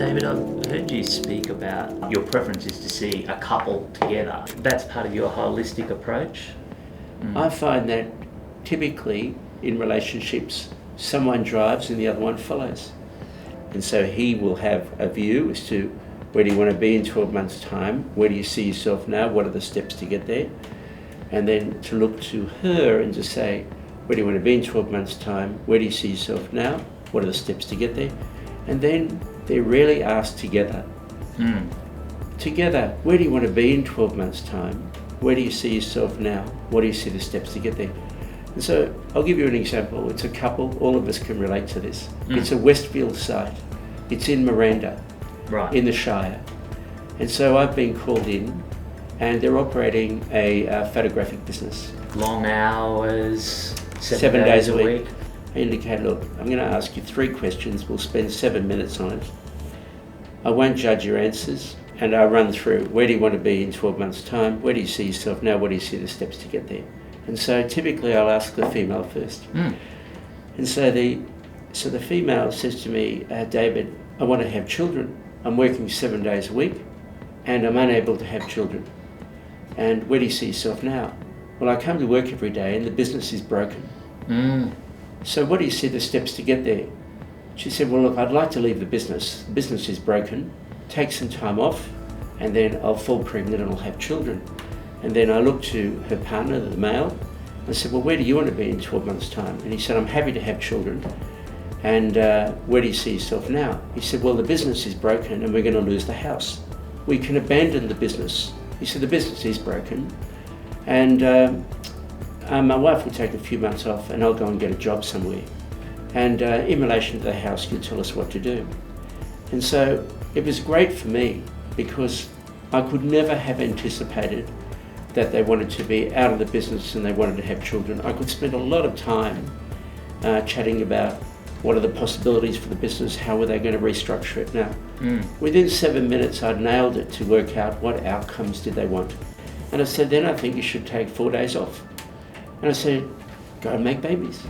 David, I've heard you speak about your preference is to see a couple together. That's part of your holistic approach? I find that typically in relationships, someone drives and the other one follows. And so he will have a view as to where do you want to be in 12 months' time, where do you see yourself now, what are the steps to get there, and then to look to her and to say, where do you want to be in 12 months' time, where do you see yourself now, what are the steps to get there, and then they're rarely asked together. Together, where do you want to be in 12 months' time, where do you see yourself now, what do you see the steps to get there. And so I'll give you an example. It's a couple, all of us can relate to this. It's a Westfield site. It's in Miranda, Right. in the Shire. And so I've been called in and they're operating a photographic business. Long hours, 7 days a week. I indicated, look, I'm going to ask you 3 questions. We'll spend 7 minutes on it. I won't judge your answers and I'll run through where do you want to be in 12 months' time? Where do you see yourself now? What do you see the steps to get there? And so typically I'll ask the female first. And so the female says to me, David, I want to have children. I'm working 7 days a week and I'm unable to have children. And where do you see yourself now? Well, I come to work every day and the business is broken. So what do you see the steps to get there? She said, well, look, I'd like to leave the business. The business is broken, take some time off, and then I'll fall pregnant and I'll have children. And then I looked to her partner, the male, and said, well, where do you want to be in 12 months' time? And he said, I'm happy to have children. And where do you see yourself now? He said, well, the business is broken and we're going to lose the house. We can abandon the business. He said, the business is broken. And my wife will take a few months off and I'll go and get a job somewhere. And in relation to the house, you'll tell us what to do. And so it was great for me because I could never have anticipated that they wanted to be out of the business and they wanted to have children. I could spend a lot of time chatting about what are the possibilities for the business, how were they going to restructure it now. Within 7 minutes, I'd nailed it to work out what outcomes did they want. And I said, then I think you should take 4 days off. And I said, go and make babies.